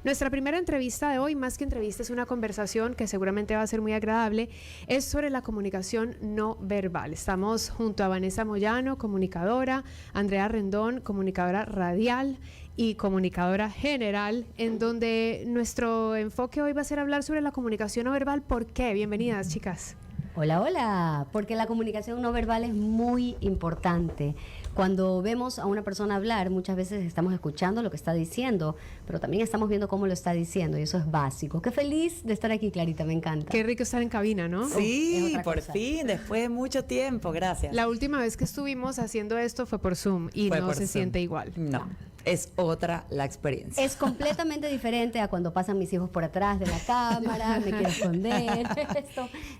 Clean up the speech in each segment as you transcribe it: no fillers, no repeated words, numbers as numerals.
Nuestra primera entrevista de hoy, más que entrevista, es una conversación que seguramente va a ser muy agradable, es sobre la comunicación no verbal. Estamos junto a Vanessa Moyano, comunicadora, Andrea Rendón, comunicadora radial y comunicadora general, en donde nuestro enfoque hoy va a ser hablar sobre la comunicación no verbal. ¿Por qué? Bienvenidas, chicas. Hola, hola, porque la comunicación no verbal es muy importante. Cuando vemos a una persona hablar, muchas veces estamos escuchando lo que está diciendo, pero también estamos viendo cómo lo está diciendo y eso es básico. Qué feliz de estar aquí, Clarita, me encanta. Qué rico estar en cabina, ¿no? Sí, por fin, después de mucho tiempo, gracias. La última vez que estuvimos haciendo esto fue por Zoom y no se siente igual. No, es otra la experiencia. Es completamente diferente a cuando pasan mis hijos por atrás de la cámara, me quiero esconder.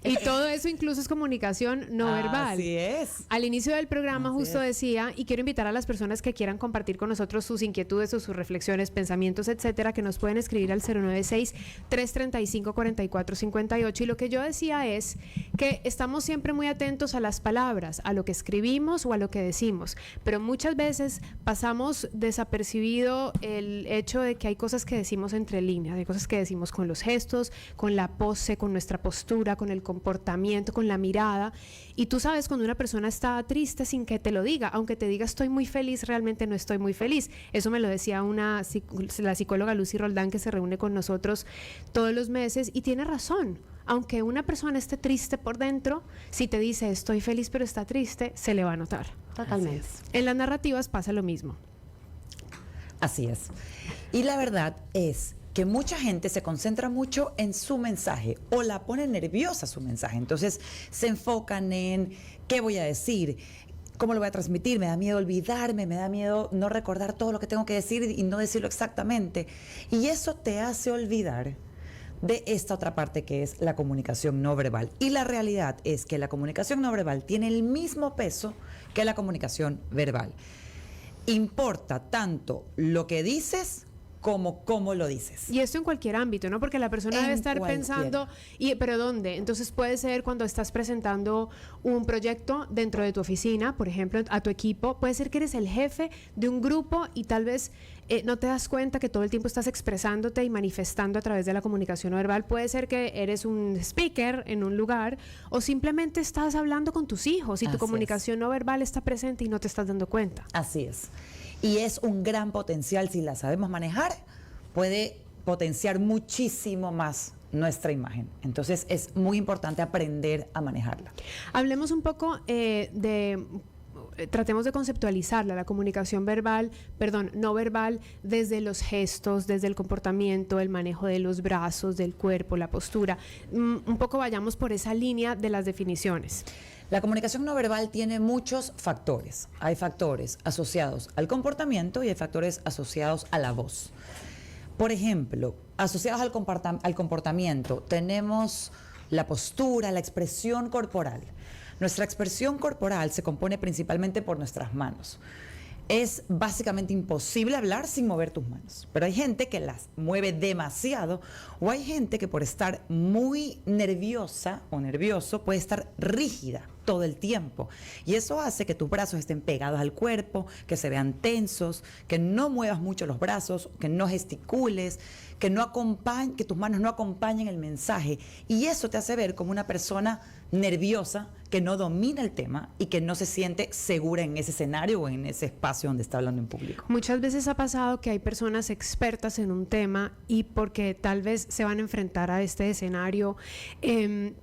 Y todo eso incluso es comunicación no verbal. Así es. Al inicio del programa justo decía, y quiero invitar a las personas que quieran compartir con nosotros sus inquietudes o sus reflexiones, pensamientos, etcétera, que nos pueden escribir al 096-335-4458. Y lo que yo decía es que estamos siempre muy atentos a las palabras, a lo que escribimos o a lo que decimos, pero muchas veces pasamos desapercibido el hecho de que hay cosas que decimos entre líneas, hay cosas que decimos con los gestos, con la pose, con nuestra postura, con el comportamiento, con la mirada. Y tú sabes cuando una persona está triste sin que te lo diga, aunque te diga estoy muy feliz, realmente no estoy muy feliz. Eso me lo decía la psicóloga Lucy Roldán, que se reúne con nosotros todos los meses, y tiene razón. Aunque una persona esté triste por dentro, si te dice estoy feliz pero está triste, se le va a notar. Totalmente. En las narrativas pasa lo mismo. Así es. Y la verdad es que mucha gente se concentra mucho en su mensaje o la pone nerviosa su mensaje. Entonces se enfocan en qué voy a decir, cómo lo voy a transmitir, me da miedo olvidarme, me da miedo no recordar todo lo que tengo que decir y no decirlo exactamente. Y eso te hace olvidar de esta otra parte que es la comunicación no verbal. Y la realidad es que la comunicación no verbal tiene el mismo peso que la comunicación verbal. Importa tanto lo que dices como cómo lo dices. Y esto en cualquier ámbito, ¿no? Porque la persona debe estar pensando, ¿pero dónde? Entonces puede ser cuando estás presentando un proyecto dentro de tu oficina, por ejemplo, a tu equipo. Puede ser que eres el jefe de un grupo y tal vez no te das cuenta que todo el tiempo estás expresándote y manifestando a través de la comunicación no verbal. Puede ser que eres un speaker en un lugar o simplemente estás hablando con tus hijos y tu comunicación no verbal está presente y no te estás dando cuenta. Así es. Y es un gran potencial, si la sabemos manejar, puede potenciar muchísimo más nuestra imagen. Entonces es muy importante aprender a manejarla. Hablemos un poco tratemos de conceptualizarla, la comunicación no verbal, desde los gestos, desde el comportamiento, el manejo de los brazos, del cuerpo, la postura. Un poco vayamos por esa línea de las definiciones. La comunicación no verbal tiene muchos factores. Hay factores asociados al comportamiento y hay factores asociados a la voz. Por ejemplo, asociados al comportamiento tenemos la postura, la expresión corporal. Nuestra expresión corporal se compone principalmente por nuestras manos. Es básicamente imposible hablar sin mover tus manos, pero hay gente que las mueve demasiado o hay gente que por estar muy nerviosa o nervioso puede estar rígida todo el tiempo y eso hace que tus brazos estén pegados al cuerpo, que se vean tensos, que no muevas mucho los brazos, que no gesticules, que tus manos no acompañen el mensaje y eso te hace ver como una persona nerviosa que no domina el tema y que no se siente segura en ese escenario o en ese espacio donde está hablando en público. Muchas veces ha pasado que hay personas expertas en un tema y porque tal vez se van a enfrentar a este escenario,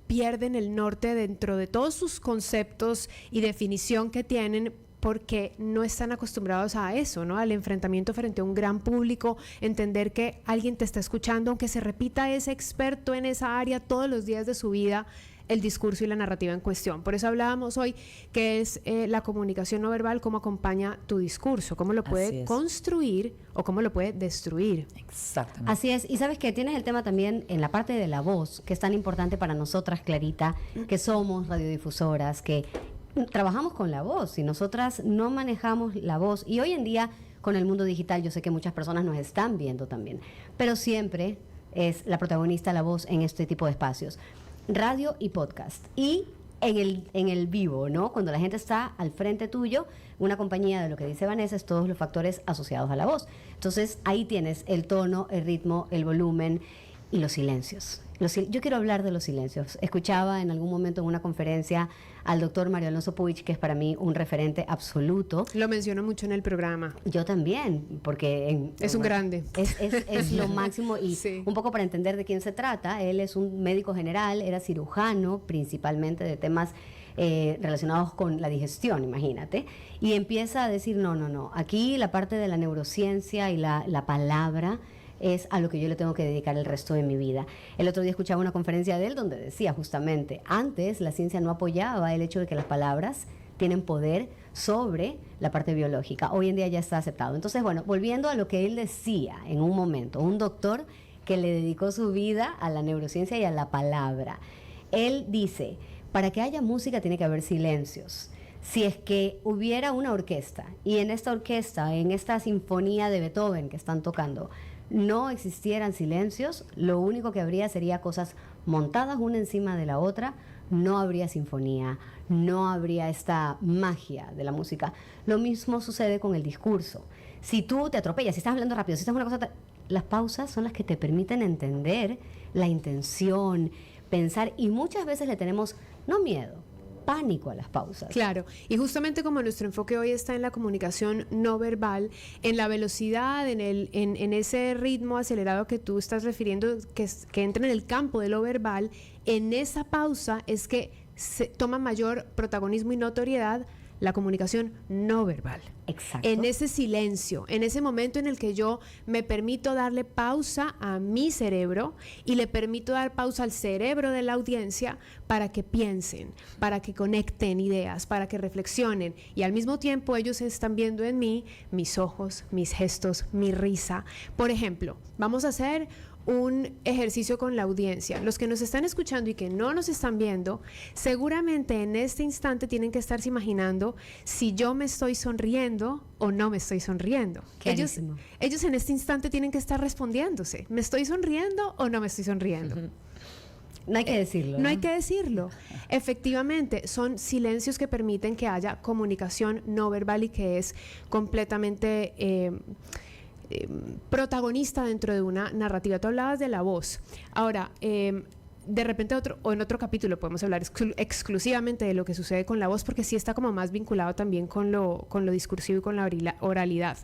pierden el norte dentro de todos sus conceptos y definición que tienen porque no están acostumbrados a eso, ¿no? Al enfrentamiento frente a un gran público, entender que alguien te está escuchando, aunque se repita ese experto en esa área todos los días de su vida, el discurso y la narrativa en cuestión. Por eso hablábamos hoy que es la comunicación no verbal, cómo acompaña tu discurso, cómo lo puede construir o cómo lo puede destruir. Exactamente. Así es. Y sabes que tienes el tema también en la parte de la voz, que es tan importante para nosotras, Clarita, que somos radiodifusoras, que trabajamos con la voz y nosotras no manejamos la voz. Y hoy en día, con el mundo digital, yo sé que muchas personas nos están viendo también, pero siempre es la protagonista la voz en este tipo de espacios. Radio y podcast. Y en el vivo, ¿no? Cuando la gente está al frente tuyo, una compañía de lo que dice Vanessa es todos los factores asociados a la voz. Entonces, ahí tienes el tono, el ritmo, el volumen y los silencios. Yo quiero hablar de los silencios. Escuchaba en algún momento en una conferencia al doctor Mario Alonso Puig, que es para mí un referente absoluto. Lo menciono mucho en el programa. Yo también, porque... Es un grande. Es lo máximo y Sí. un poco para entender de quién se trata. Él es un médico general, era cirujano principalmente de temas relacionados con la digestión, imagínate. Y empieza a decir, no, aquí la parte de la neurociencia y la palabra es a lo que yo le tengo que dedicar el resto de mi vida. El otro día escuchaba una conferencia de él donde decía justamente, antes la ciencia no apoyaba el hecho de que las palabras tienen poder sobre la parte biológica. Hoy en día ya está aceptado. Entonces, bueno, volviendo a lo que él decía en un momento, un doctor que le dedicó su vida a la neurociencia y a la palabra. Él dice, para que haya música tiene que haber silencios. Si es que hubiera una orquesta y en esta orquesta, en esta sinfonía de Beethoven que están tocando, no existieran silencios, lo único que habría sería cosas montadas una encima de la otra, no habría sinfonía, no habría esta magia de la música. Lo mismo sucede con el discurso. Si tú te atropellas, si estás hablando rápido, si estás una cosa... Las pausas son las que te permiten entender la intención, pensar, y muchas veces le tenemos, no miedo, pánico a las pausas. Claro, y justamente como nuestro enfoque hoy está en la comunicación no verbal, en la velocidad, en ese ritmo acelerado que tú estás refiriendo, que entra en el campo de lo verbal, en esa pausa es que se toma mayor protagonismo y notoriedad la comunicación no verbal. Exacto. En ese silencio, en ese momento en el que yo me permito darle pausa a mi cerebro y le permito dar pausa al cerebro de la audiencia para que piensen, para que conecten ideas, para que reflexionen, y al mismo tiempo ellos están viendo en mí mis ojos, mis gestos, mi risa. Por ejemplo, vamos a hacer un ejercicio con la audiencia. Los que nos están escuchando y que no nos están viendo, seguramente en este instante tienen que estarse imaginando si yo me estoy sonriendo o no me estoy sonriendo. Ellos en este instante tienen que estar respondiéndose, ¿me estoy sonriendo o no me estoy sonriendo? No hay que decirlo. No hay que decirlo. Efectivamente, son silencios que permiten que haya comunicación no verbal y que es completamente... protagonista dentro de una narrativa. Tú hablabas de la voz. Ahora, de repente en otro capítulo podemos hablar exclusivamente de lo que sucede con la voz, porque sí está como más vinculado también con lo discursivo y con la oralidad.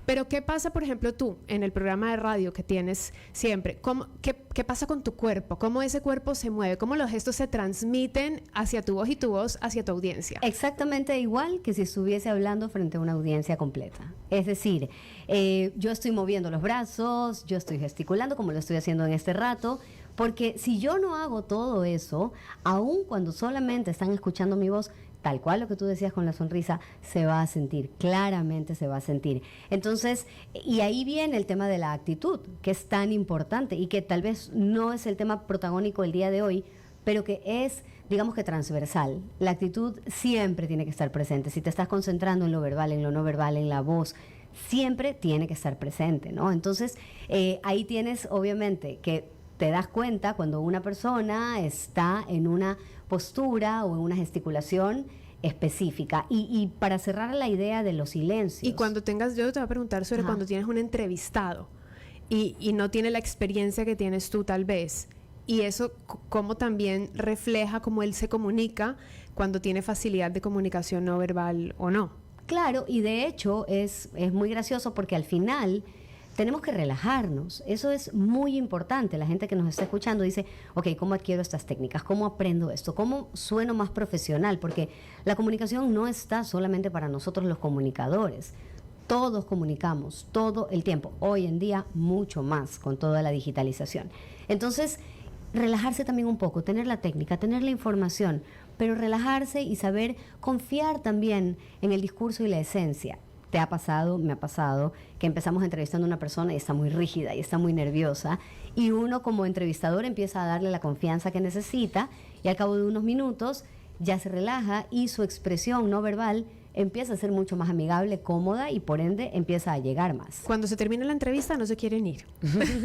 Pero ¿qué pasa, por ejemplo, tú en el programa de radio que tienes siempre? ¿Qué pasa con tu cuerpo? ¿Cómo ese cuerpo se mueve? ¿Cómo los gestos se transmiten hacia tu voz y tu voz hacia tu audiencia? Exactamente igual que si estuviese hablando frente a una audiencia completa. Es decir, yo estoy moviendo los brazos, yo estoy gesticulando como lo estoy haciendo en este rato, porque si yo no hago todo eso, aun cuando solamente están escuchando mi voz, tal cual lo que tú decías con la sonrisa, se va a sentir, claramente se va a sentir. Entonces, y ahí viene el tema de la actitud, que es tan importante y que tal vez no es el tema protagónico el día de hoy, pero que es, digamos que transversal. La actitud siempre tiene que estar presente. Si te estás concentrando en lo verbal, en lo no verbal, en la voz, siempre tiene que estar presente, ¿no? Entonces, ahí tienes, obviamente, que te das cuenta cuando una persona está en una postura o en una gesticulación específica. Y para cerrar la idea de los silencios. Y cuando tengas, yo te voy a preguntar sobre cuando tienes un entrevistado y no tiene la experiencia que tienes tú tal vez. Y eso cómo también refleja cómo él se comunica cuando tiene facilidad de comunicación no verbal o no. Claro, y de hecho es muy gracioso porque al final tenemos que relajarnos. Eso es muy importante. La gente que nos está escuchando dice, ok, ¿cómo adquiero estas técnicas? ¿Cómo aprendo esto? ¿Cómo sueno más profesional? Porque la comunicación no está solamente para nosotros los comunicadores. Todos comunicamos todo el tiempo. Hoy en día mucho más con toda la digitalización. Entonces, relajarse también un poco, tener la técnica, tener la información, pero relajarse y saber confiar también en el discurso y la esencia. ¿Te ha pasado? Me ha pasado que empezamos entrevistando a una persona y está muy rígida y está muy nerviosa y uno como entrevistador empieza a darle la confianza que necesita y al cabo de unos minutos ya se relaja y su expresión no verbal empieza a ser mucho más amigable, cómoda y por ende empieza a llegar más. Cuando se termina la entrevista no se quieren ir.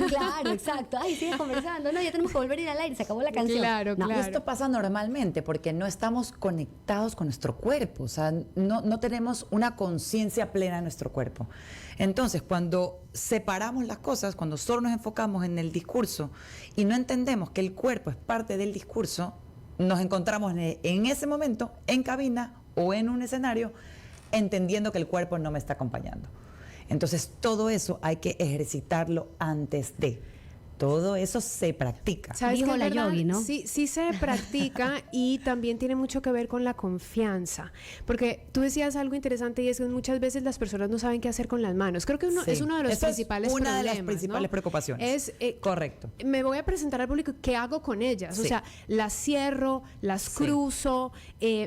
Claro, exacto. Ay, sigue conversando. No, ya tenemos que volver a ir al aire, se acabó la canción. Claro, No, claro. Esto pasa normalmente porque no estamos conectados con nuestro cuerpo, o sea, no tenemos una conciencia plena de nuestro cuerpo. Entonces, cuando separamos las cosas, cuando solo nos enfocamos en el discurso y no entendemos que el cuerpo es parte del discurso, nos encontramos en ese momento en cabina o en un escenario entendiendo que el cuerpo no me está acompañando. Entonces, todo eso hay que ejercitarlo antes de. Todo eso se practica. ¿Sabes Dijo qué, la verdad? yogi, ¿no? Sí, sí se practica y también tiene mucho que ver con la confianza. Porque tú decías algo interesante y es que muchas veces las personas no saben qué hacer con las manos. Creo que Sí. es uno de los Esa es principales una problemas. de las principales ¿no? preocupaciones. Correcto. Me voy a presentar al público, ¿qué hago con ellas? O Sí. sea, las cierro, las Sí. cruzo,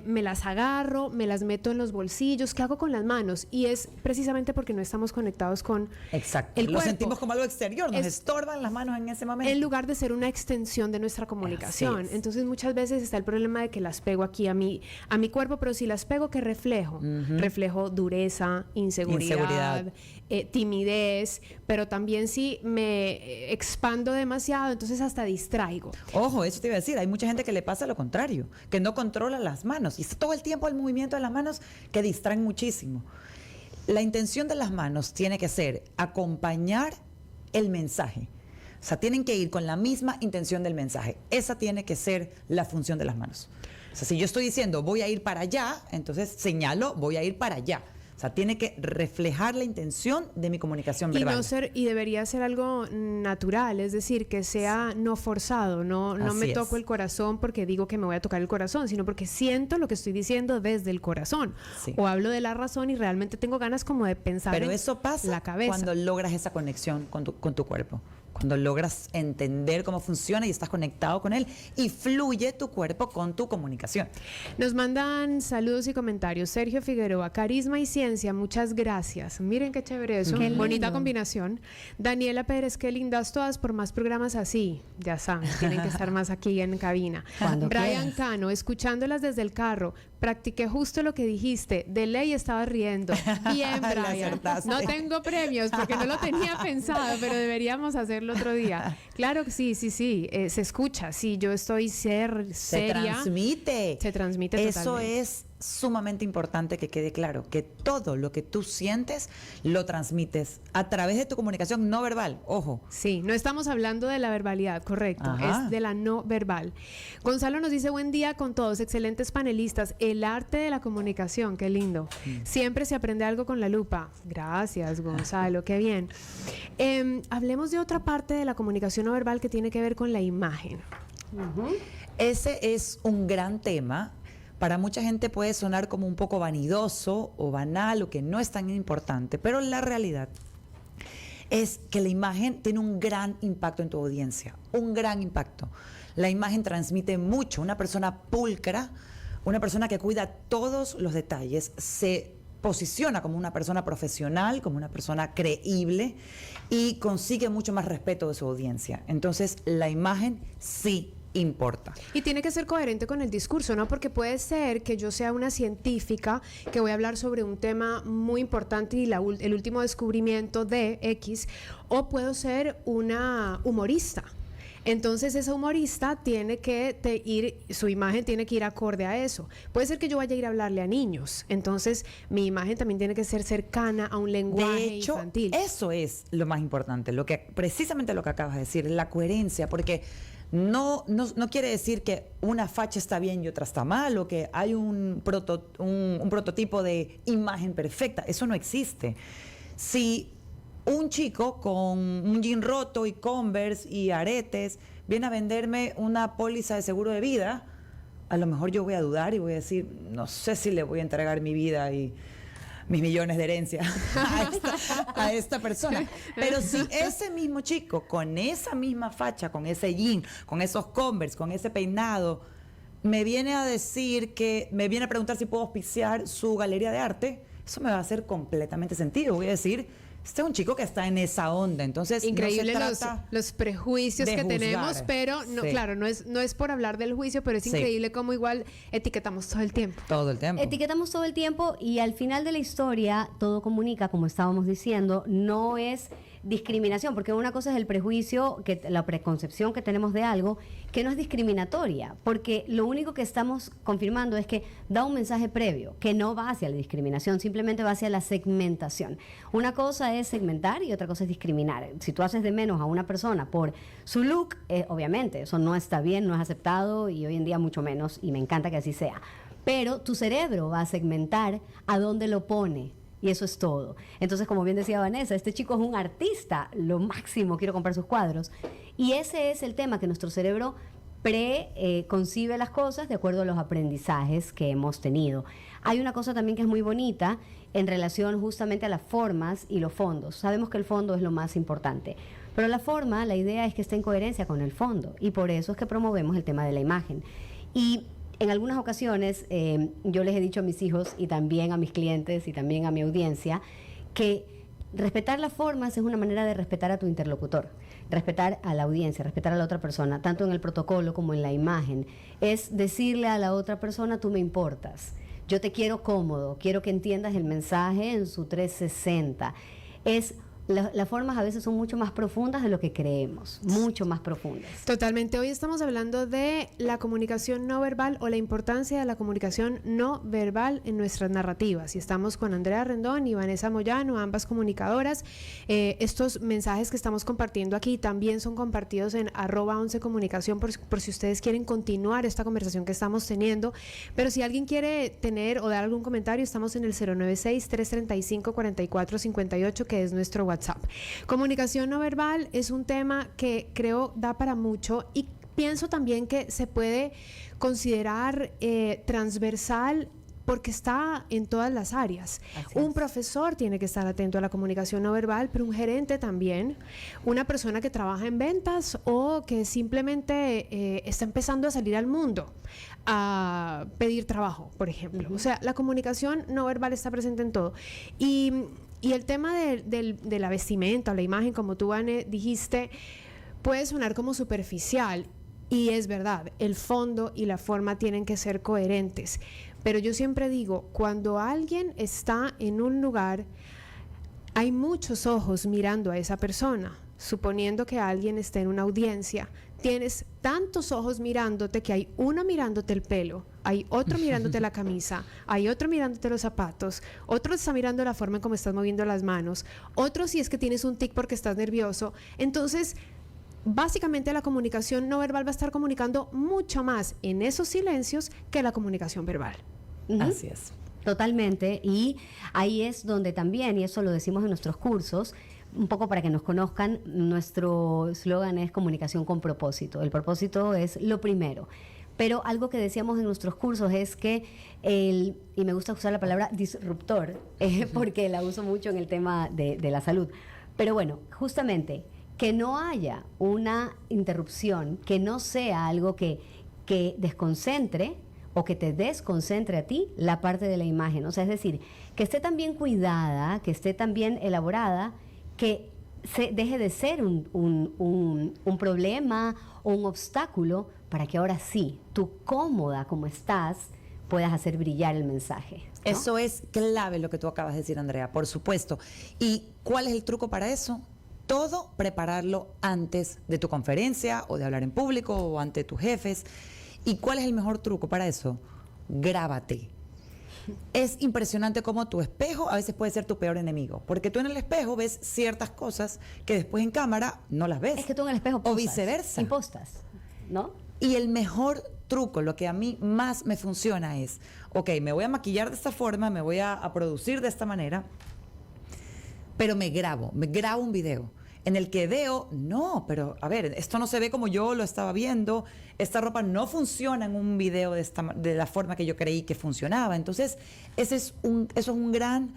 me las agarro, me las meto en los bolsillos, ¿qué hago con las manos? Y es precisamente porque no estamos conectados con Exacto. el Lo cuerpo. sentimos como algo exterior, nos Es- estorban las manos en ese momento. en lugar de ser una extensión de nuestra comunicación. Así es. Entonces muchas veces está el problema de que las pego aquí a mi cuerpo, pero si las pego, ¿qué reflejo? Reflejo dureza, inseguridad, timidez, pero también si me expando demasiado, entonces hasta distraigo. Ojo, eso te iba a decir, hay mucha gente que le pasa lo contrario, que no controla las manos y está todo el tiempo el movimiento de las manos que distraen muchísimo. La intención de las manos tiene que ser acompañar el mensaje. O sea, tienen que ir con la misma intención del mensaje. Esa tiene que ser la función de las manos. O sea, si yo estoy diciendo voy a ir para allá, entonces señalo voy a ir para allá. O sea, tiene que reflejar la intención de mi comunicación verbal. Y debería ser algo natural, es decir, que sea no forzado, no Así me es. toco el corazón porque digo que me voy a tocar el corazón, sino porque siento lo que estoy diciendo desde el corazón. Sí. O hablo de la razón y realmente tengo ganas como de pensar Pero en eso pasa la cabeza. cuando logras esa conexión con tu cuerpo. Cuando logras entender cómo funciona y estás conectado con él y fluye tu cuerpo con tu comunicación. Nos mandan saludos y comentarios. Sergio Figueroa, carisma y ciencia, muchas gracias. Miren qué chévere eso, Qué bonita lindo. combinación. Daniela Pérez, qué lindas todas por más programas así. Ya saben, tienen que estar más aquí en cabina. Cuando Brian quieras. Cano, escuchándolas desde el carro, practiqué justo lo que dijiste. De ley estaba riendo. Bien, Le Brian. acertaste. No tengo premios porque no lo tenía pensado, pero deberíamos hacerlo otro día. Claro que sí, se escucha. Sí, yo estoy Se seria. transmite. Se transmite Eso totalmente. es sumamente importante que quede claro, que todo lo que tú sientes lo transmites a través de tu comunicación no verbal. Ojo. Sí, no estamos hablando de la verbalidad, correcto, Ajá. es de la no verbal. Gonzalo nos dice, buen día con todos, excelentes panelistas, el arte de la comunicación, qué lindo. Siempre se aprende algo con la lupa. Gracias, Gonzalo, qué bien. Hablemos de otra parte de la comunicación no verbal que tiene que ver con la imagen. Ese es un gran tema. Para mucha gente puede sonar como un poco vanidoso o banal o que no es tan importante, pero la realidad es que la imagen tiene un gran impacto en tu audiencia, un gran impacto. La imagen transmite mucho. Una persona pulcra, una persona que cuida todos los detalles, se posiciona como una persona profesional, como una persona creíble y consigue mucho más respeto de su audiencia. Entonces, la imagen sí importa. Y tiene que ser coherente con el discurso, ¿no? Porque puede ser que yo sea una científica que voy a hablar sobre un tema muy importante y el último descubrimiento de X, o puedo ser una humorista. Entonces esa humorista tiene que su imagen tiene que ir acorde a eso. Puede ser que yo vaya a ir a hablarle a niños, entonces mi imagen también tiene que ser cercana a un lenguaje De hecho, infantil. eso es lo más importante, precisamente lo que acabas de decir, la coherencia, porque no quiere decir que una facha está bien y otra está mal, o que hay un prototipo de imagen perfecta. Eso no existe. Si un chico con un jean roto y Converse y aretes viene a venderme una póliza de seguro de vida, a lo mejor yo voy a dudar y voy a decir, no sé si le voy a entregar mi vida y mis millones de herencia a esta persona. Pero si ese mismo chico, con esa misma facha, con ese jean, con esos Converse, con ese peinado, me viene a preguntar si puedo auspiciar su galería de arte, eso me va a hacer completamente sentido. Voy a decir, este es un chico que está en esa onda, entonces Increíble no se trata los prejuicios de que juzgar. tenemos, pero no, Sí. claro, no es por hablar del juicio, pero es Sí. increíble cómo igual etiquetamos todo el tiempo. todo el tiempo. Etiquetamos todo el tiempo y al final de la historia todo comunica, como estábamos diciendo, no es discriminación, porque una cosa es el prejuicio, la preconcepción que tenemos de algo, que no es discriminatoria, porque lo único que estamos confirmando es que da un mensaje previo, que no va hacia la discriminación, simplemente va hacia la segmentación. Una cosa es segmentar y otra cosa es discriminar. Si tú haces de menos a una persona por su look, obviamente, eso no está bien, no es aceptado y hoy en día mucho menos, y me encanta que así sea. Pero tu cerebro va a segmentar a dónde lo pone. Y eso es todo. Entonces, como bien decía Vanessa, este chico es un artista, lo máximo, quiero comprar sus cuadros. Y ese es el tema, que nuestro cerebro concibe las cosas de acuerdo a los aprendizajes que hemos tenido. Hay una cosa también que es muy bonita en relación justamente a las formas y los fondos. Sabemos que el fondo es lo más importante, pero la forma, la idea es que esté en coherencia con el fondo, y por eso es que promovemos el tema de la imagen. Y en algunas ocasiones yo les he dicho a mis hijos y también a mis clientes y también a mi audiencia que respetar las formas es una manera de respetar a tu interlocutor, respetar a la audiencia, respetar a la otra persona, tanto en el protocolo como en la imagen. Es decirle a la otra persona: tú me importas, yo te quiero cómodo, quiero que entiendas el mensaje en su 360. Las formas a veces son mucho más profundas de lo que creemos, mucho más profundas. Totalmente. Hoy estamos hablando de la comunicación no verbal o la importancia de la comunicación no verbal en nuestras narrativas. Y estamos con Andrea Rendón y Vanessa Moyano, ambas comunicadoras. Estos mensajes que estamos compartiendo aquí también son compartidos en @11comunicación por si ustedes quieren continuar esta conversación que estamos teniendo. Pero si alguien quiere tener o dar algún comentario, estamos en el 096-335-4458, que es nuestro WhatsApp. Comunicación no verbal es un tema que creo da para mucho, y pienso también que se puede considerar transversal porque está en todas las áreas. Un profesor tiene que estar atento a la comunicación no verbal, pero un gerente también, una persona que trabaja en ventas o que simplemente está empezando a salir al mundo a pedir trabajo, por ejemplo. O sea, la comunicación no verbal está presente en todo. Y el tema de la vestimenta o la imagen, como tú, Vane, dijiste, puede sonar como superficial, y es verdad, el fondo y la forma tienen que ser coherentes. Pero yo siempre digo, cuando alguien está en un lugar, hay muchos ojos mirando a esa persona. Suponiendo que alguien esté en una audiencia, tienes tantos ojos mirándote que hay uno mirándote el pelo, hay otro mirándote la camisa, hay otro mirándote los zapatos, otro está mirando la forma en cómo estás moviendo las manos, otro si es que tienes un tic porque estás nervioso. Entonces, básicamente la comunicación no verbal va a estar comunicando mucho más en esos silencios que la comunicación verbal. Así es. Totalmente, y ahí es donde también, y eso lo decimos en nuestros cursos, un poco para que nos conozcan, nuestro eslogan es comunicación con propósito. El propósito es lo primero. Pero algo que decíamos en nuestros cursos es que y me gusta usar la palabra disruptor, porque la uso mucho en el tema de la salud. Pero bueno, justamente, que no haya una interrupción, que no sea algo que desconcentre o que te desconcentre a ti la parte de la imagen. O sea, es decir, que esté tan bien cuidada, que esté tan bien elaborada, que deje de ser un problema o un obstáculo, para que ahora sí, tú cómoda como estás, puedas hacer brillar el mensaje, ¿no? Eso es clave lo que tú acabas de decir, Andrea, por supuesto. ¿Y cuál es el truco para eso? Todo prepararlo antes de tu conferencia o de hablar en público o ante tus jefes. ¿Y cuál es el mejor truco para eso? Grábate. Es impresionante cómo tu espejo a veces puede ser tu peor enemigo, porque tú en el espejo ves ciertas cosas que después en cámara no las ves. Es que tú en el espejo o posas, viceversa. impostas, ¿no? Y el mejor truco, lo que a mí más me funciona es, ok, me voy a maquillar de esta forma, me voy a producir de esta manera, pero me grabo un video en el que veo, no, pero a ver, esto no se ve como yo lo estaba viendo, esta ropa no funciona en un video de la forma que yo creí que funcionaba. Entonces, eso es un gran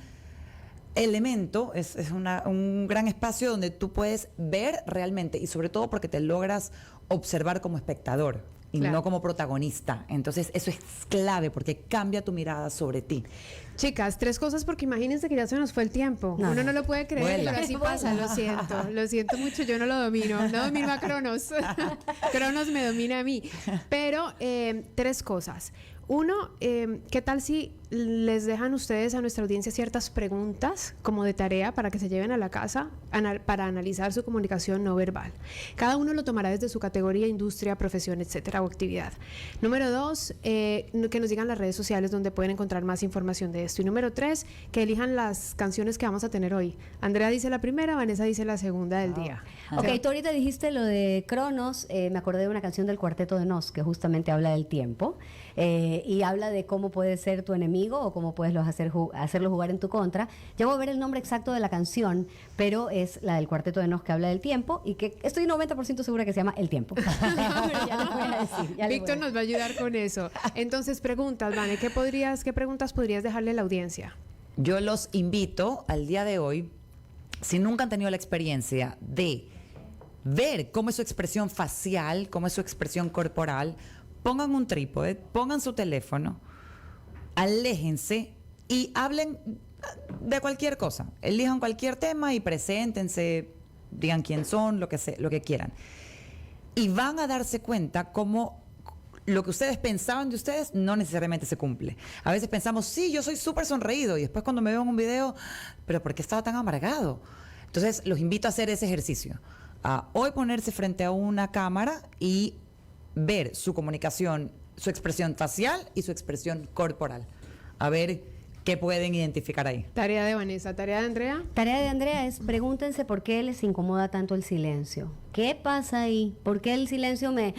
elemento, es un gran espacio donde tú puedes ver realmente, y sobre todo porque te logras observar como espectador y Claro. no como protagonista. Entonces, eso es clave porque cambia tu mirada sobre ti. Chicas, 3 cosas porque imagínense que ya se nos fue el tiempo. No, Uno no. no lo puede creer, Vuela. pero así pasa, lo siento mucho, yo no lo domino, no domino a Cronos. Cronos me domina a mí. Pero 3 cosas. Uno, ¿qué tal si les dejan ustedes a nuestra audiencia ciertas preguntas como de tarea para que se lleven a la casa para analizar su comunicación no verbal? Cada uno lo tomará desde su categoría, industria, profesión, etcétera, o actividad. Número 2, que nos digan las redes sociales donde pueden encontrar más información de esto. Y número 3, que elijan las canciones que vamos a tener hoy. Andrea dice la primera, Vanessa dice la segunda del día. Ok, tú ahorita dijiste lo de Cronos, me acordé de una canción del Cuarteto de Nos que justamente habla del tiempo y habla de cómo puede ser tu enemigo o cómo puedes hacerlo jugar en tu contra. Ya voy a ver el nombre exacto de la canción, pero es la del Cuarteto de Nos que habla del tiempo y que estoy 90% segura que se llama El Tiempo. Pero ya les voy a decir, ya les voy Víctor a nos va a ayudar con eso. Entonces, preguntas, Vane, ¿qué preguntas podrías dejarle a la audiencia? Yo los invito al día de hoy, si nunca han tenido la experiencia de ver cómo es su expresión facial, cómo es su expresión corporal, pongan un trípode, pongan su teléfono, aléjense y hablen de cualquier cosa. Elijan cualquier tema y preséntense, digan quién son, lo que quieran. Y van a darse cuenta cómo lo que ustedes pensaban de ustedes no necesariamente se cumple. A veces pensamos, sí, yo soy súper sonreído, y después cuando me veo en un video, pero ¿por qué estaba tan amargado? Entonces, los invito a hacer ese ejercicio. A hoy ponerse frente a una cámara y ver su comunicación, su expresión facial y su expresión corporal. A ver qué pueden identificar ahí. Tarea de Vanessa, tarea de Andrea. Tarea de Andrea es pregúntense por qué les incomoda tanto el silencio. ¿Qué pasa ahí? ¿Por qué el silencio me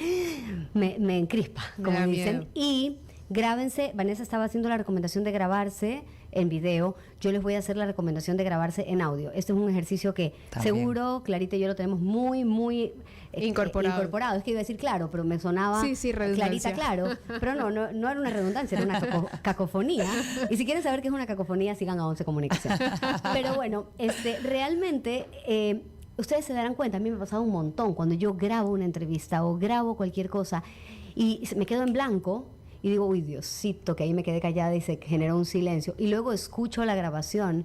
encrispa? Me Como da dicen. miedo. Y grábense, Vanessa estaba haciendo la recomendación de grabarse en video, yo les voy a hacer la recomendación de grabarse en audio. Este es un ejercicio que También. seguro Clarita y yo lo tenemos muy Incorporado. Es que iba a decir claro, pero me sonaba Sí, redundancia. Clarita claro. Pero no era una redundancia, era una cacofonía. Y si quieren saber qué es una cacofonía, sigan a 11 Comunicación. Pero bueno, realmente ustedes se darán cuenta, a mí me ha pasado un montón cuando yo grabo una entrevista o grabo cualquier cosa y me quedo en blanco. Y digo, uy, Diosito, que ahí me quedé callada y se generó un silencio. Y luego escucho la grabación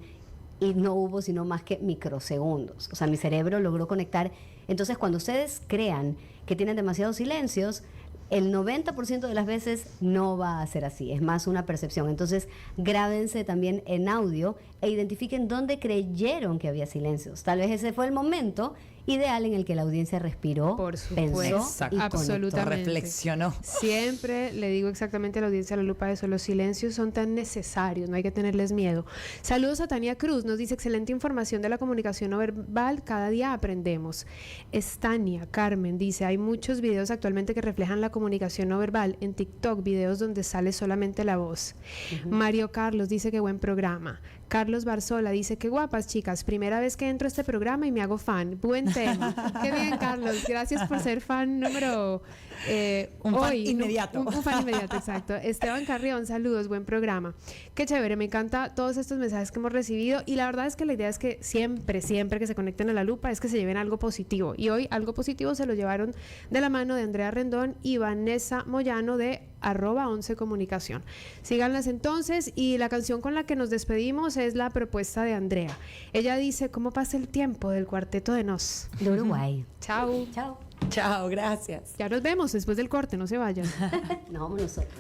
y no hubo sino más que microsegundos. O sea, mi cerebro logró conectar. Entonces, cuando ustedes crean que tienen demasiados silencios, el 90% de las veces no va a ser así. Es más una percepción. Entonces, grábense también en audio e identifiquen dónde creyeron que había silencios. Tal vez ese fue el momento ideal en el que la audiencia respiró, Por supuesto. pensó Exacto. y Absolutamente. Reflexionó. Siempre le digo exactamente a la audiencia de La Lupa eso, los silencios son tan necesarios, no hay que tenerles miedo. Saludos a Tania Cruz, nos dice excelente información de la comunicación no verbal, cada día aprendemos. Estania Carmen dice, hay muchos videos actualmente que reflejan la comunicación no verbal, en TikTok videos donde sale solamente la voz. Mario Carlos dice que buen programa. Carlos Barzola dice, qué guapas chicas, primera vez que entro a este programa y me hago fan. Buen tema. Qué bien, Carlos. Gracias por ser fan número Un fan hoy. inmediato. Un fan inmediato, exacto. Esteban Carrión, saludos, buen programa. Qué chévere, me encanta todos estos mensajes que hemos recibido y la verdad es que la idea es que siempre que se conecten a La Lupa es que se lleven algo positivo. Y hoy algo positivo se lo llevaron de la mano de Andrea Rendón y Vanessa Moyano de @11 Comunicación. Síganlas entonces y la canción con la que nos despedimos es la propuesta de Andrea. Ella dice, ¿cómo pasa el tiempo del Cuarteto de Nos? De Uruguay. Chao. Chao. Chao, gracias. Ya nos vemos después del corte, no se vayan. Nos vamos nosotros.